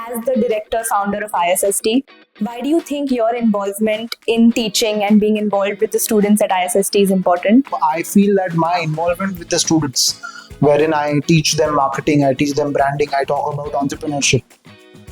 as the director founder of ISST, why do you think your involvement in teaching and being involved with the students at ISST is important? I feel that my involvement with the students, wherein I teach them marketing, I teach them branding, I talk about entrepreneurship.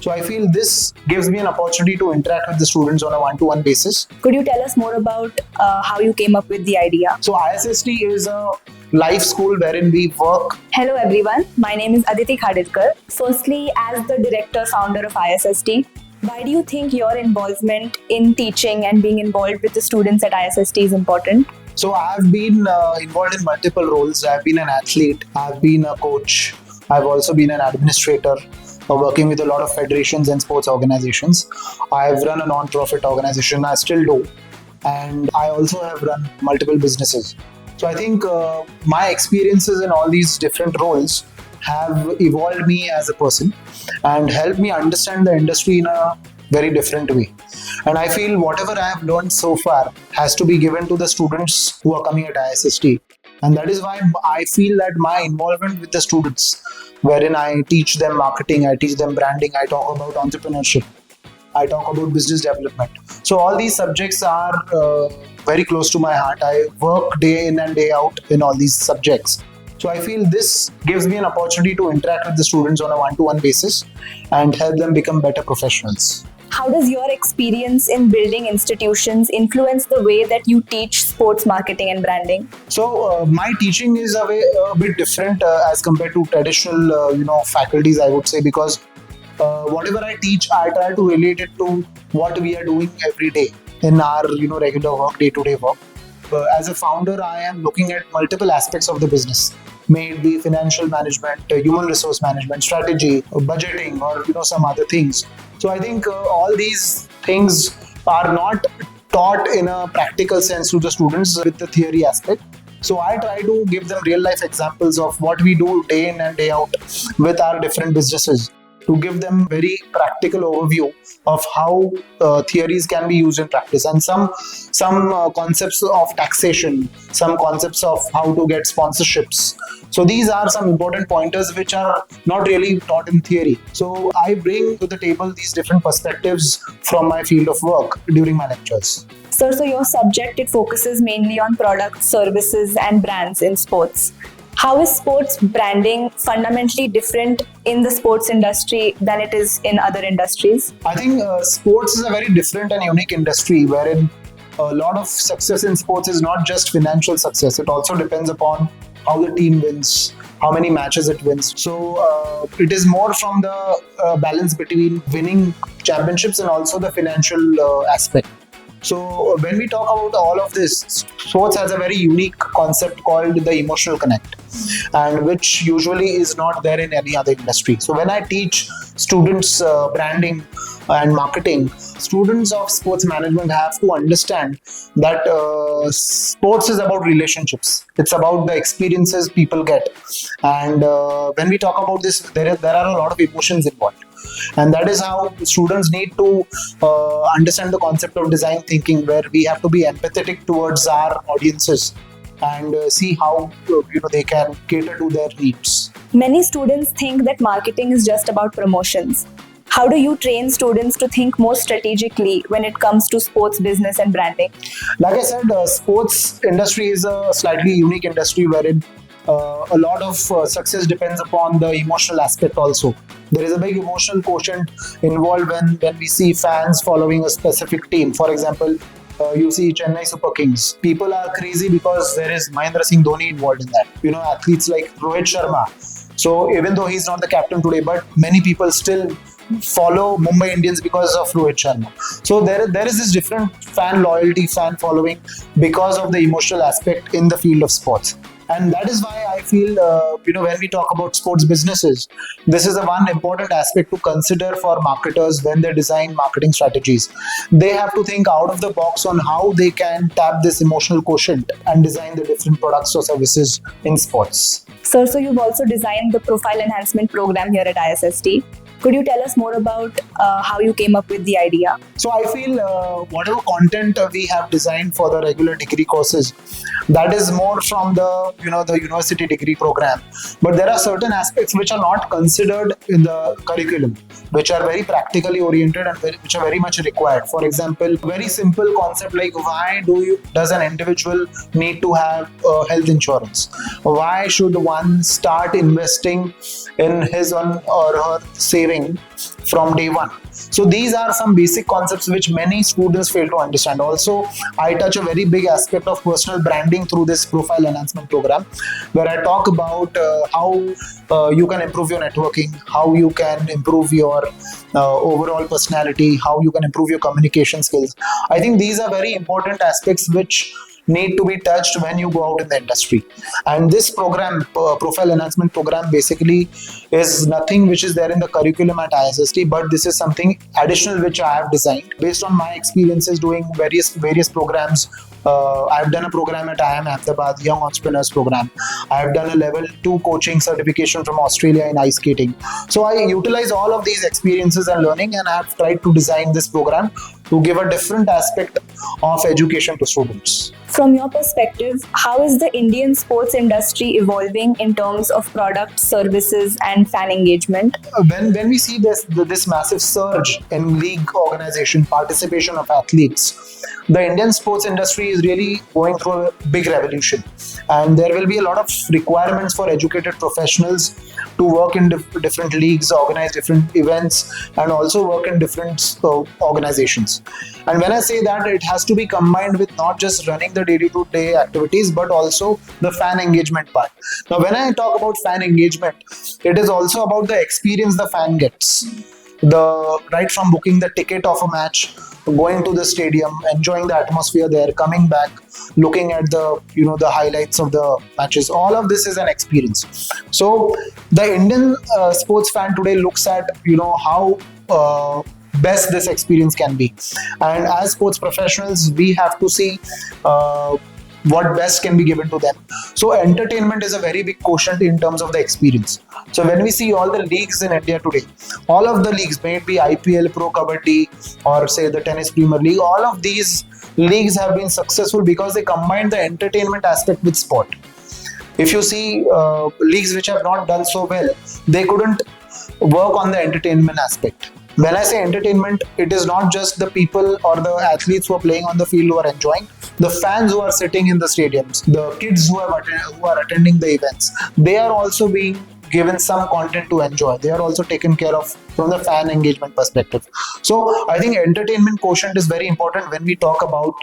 So I feel this gives me an opportunity to interact with the students on a one-to-one basis. Could you tell us more about how you came up with the idea? So ISST is a life school wherein we work. Hello everyone, my name is Aditi Khadilkar. Firstly, as the director founder of ISST, why do you think your involvement in teaching and being involved with the students at ISST is important? So I've been involved in multiple roles. I've been an athlete, I've been a coach, I've also been an administrator, working with a lot of federations and sports organizations. I've run a non-profit organization, I still do. And I also have run multiple businesses. So I think my experiences in all these different roles have evolved me as a person and helped me understand the industry in a very different way. And I feel whatever I have learned so far has to be given to the students who are coming at ISST. And that is why I feel that my involvement with the students, wherein I teach them marketing, I teach them branding, I talk about entrepreneurship, I talk about business development. So all these subjects are very close to my heart. I work day in and day out in all these subjects. So I feel this gives me an opportunity to interact with the students on a one-to-one basis and help them become better professionals. How does your experience in building institutions influence the way that you teach sports marketing and branding? So my teaching is a bit different as compared to traditional, faculties, I would say, because whatever I teach, I try to relate it to what we are doing every day in our, regular work, day-to-day work. As a founder, I am looking at multiple aspects of the business. May it be financial management, human resource management, strategy, budgeting, or some other things. So I think all these things are not taught in a practical sense to the students with the theory aspect. So I try to give them real life examples of what we do day in and day out with our different businesses, to give them very practical overview of how theories can be used in practice, and some concepts of taxation, some concepts of how to get sponsorships. So these are some important pointers which are not really taught in theory. So I bring to the table these different perspectives from my field of work during my lectures. Sir, so your subject, it focuses mainly on products, services and brands in sports. How is sports branding fundamentally different in the sports industry than it is in other industries? I think sports is a very different and unique industry wherein a lot of success in sports is not just financial success. It also depends upon how the team wins, how many matches it wins. So it is more from the balance between winning championships and also the financial aspect. So when we talk about all of this, sports has a very unique concept called the emotional connect, and which usually is not there in any other industry. So when I teach students branding and marketing, students of sports management have to understand that sports is about relationships. It's about the experiences people get. And when we talk about this, there are a lot of emotions involved. And that is how students need to understand the concept of design thinking, where we have to be empathetic towards our audiences and see how they can cater to their needs. Many students think that marketing is just about promotions. How do you train students to think more strategically when it comes to sports business and branding? Like I said, sports industry is a slightly unique industry wherein a lot of success depends upon the emotional aspect also. There is a big emotional quotient involved when we see fans following a specific team. For example, you see Chennai Super Kings. People are crazy because there is Mahendra Singh Dhoni involved in that. Athletes like Rohit Sharma. So even though he's not the captain today, but many people still follow Mumbai Indians because of Rohit Sharma. So there is this different fan loyalty, fan following because of the emotional aspect in the field of sports. And that is why I feel, when we talk about sports businesses, this is the one important aspect to consider for marketers when they design marketing strategies. They have to think out of the box on how they can tap this emotional quotient and design the different products or services in sports. Sir, so you've also designed the profile enhancement program here at ISST. Could you tell us more about how you came up with the idea? So I feel whatever content we have designed for the regular degree courses, that is more from the university degree program. But there are certain aspects which are not considered in the curriculum, which are very practically oriented and which are very much required. For example, very simple concept like why does an individual need to have health insurance? Why should one start investing in his own or her saving from day one? So these are some basic concepts which many students fail to understand. Also, I touch a very big aspect of personal branding through this profile enhancement program, where I talk about how you can improve your networking, how you can improve your overall personality, how you can improve your communication skills. I think these are very important aspects which need to be touched when you go out in the industry. And this program, profile enhancement program, basically is nothing which is there in the curriculum at ISST, but this is something additional which I have designed based on my experiences doing various programs. I've done a program at IIM Ahmedabad, Young Entrepreneurs Program. I've done a level 2 coaching certification from Australia in ice skating. So I utilize all of these experiences and learning, and I've tried to design this program to give a different aspect of education to students. From your perspective, how is the Indian sports industry evolving in terms of products, services, and fan engagement? When we see this massive surge in league organization participation of athletes, the Indian sports industry is really going through a big revolution, and there will be a lot of requirements for educated professionals to work in different leagues, organize different events, and also work in different organizations. And when I say that, it has to be combined with not just running the day-to-day activities, but also the fan engagement part. Now, when I talk about fan engagement, it is also about the experience the fan gets. Right from booking the ticket of a match, going to the stadium, enjoying the atmosphere there, coming back, looking at the highlights of the matches. All of this is an experience. So the Indian sports fan today looks at how best this experience can be, and as sports professionals, we have to see what best can be given to them. So entertainment is a very big quotient in terms of the experience. So when we see all the leagues in India today, all of the leagues, may it be IPL, Pro Kabaddi, or say the Tennis Premier League, all of these leagues have been successful because they combine the entertainment aspect with sport. If you see leagues which have not done so well, they couldn't work on the entertainment aspect. When I say entertainment, it is not just the people or the athletes who are playing on the field who are enjoying. The fans who are sitting in the stadiums, the kids who are attending the events, they are also being given some content to enjoy. They are also taken care of from the fan engagement perspective. So I think entertainment quotient is very important when we talk about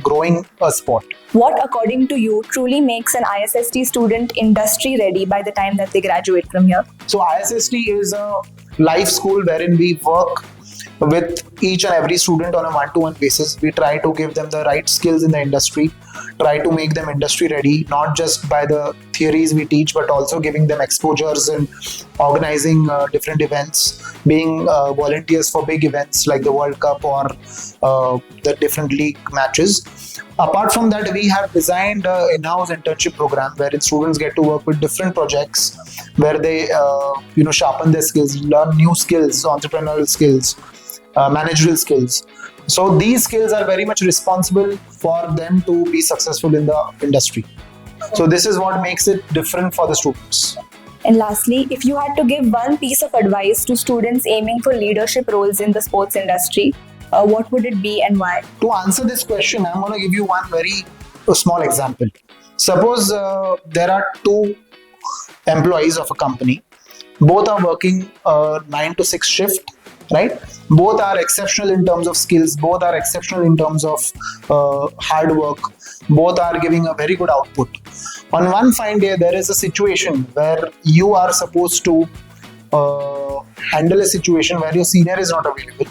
growing a sport. What, according to you, truly makes an ISST student industry ready by the time that they graduate from here? So ISST is a life school wherein we work with each and every student on a one-to-one basis. We try to give them the right skills in the industry, try to make them industry ready, not just by the theories we teach, but also giving them exposures in organizing different events, being volunteers for big events like the World Cup or the different league matches. Apart from that, we have designed an in-house internship program wherein students get to work with different projects where they sharpen their skills, learn new skills, entrepreneurial skills, managerial skills. So these skills are very much responsible for them to be successful in the industry. So this is what makes it different for the students. And lastly, if you had to give one piece of advice to students aiming for leadership roles in the sports industry, what would it be and why? To answer this question, I'm going to give you one very small example. Suppose there are two employees of a company. Both are working 9 to 6 shift, right? Both are exceptional in terms of skills. Both are exceptional in terms of hard work. Both are giving a very good output. On one fine day, there is a situation where you are supposed to handle a situation where your senior is not available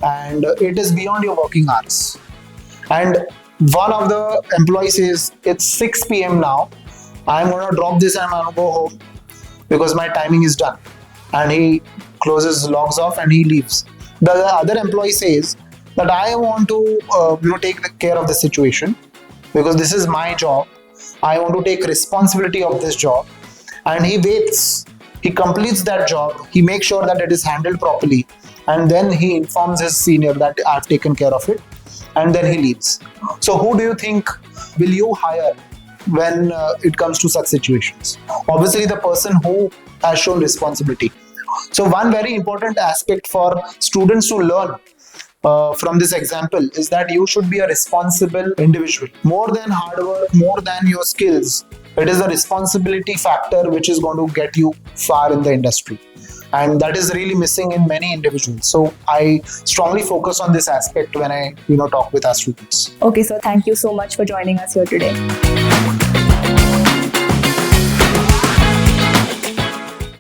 and it is beyond your working hours. And one of the employees says, it's 6 p.m. now. I'm going to drop this and I'm going to go home because my timing is done. And he logs off and he leaves. The other employee says that I want to take care of the situation because this is my job. I want to take responsibility of this job. And he waits He completes that job, he makes sure that it is handled properly, and then he informs his senior that I've taken care of it, and then he leaves. So, who do you think will you hire when it comes to such situations? Obviously, the person who has shown responsibility. So, one very important aspect for students to learn from this example is that you should be a responsible individual. More than hard work, more than your skills, it is a responsibility factor which is going to get you far in the industry. And that is really missing in many individuals. So I strongly focus on this aspect when I talk with our students. Okay, so thank you so much for joining us here today.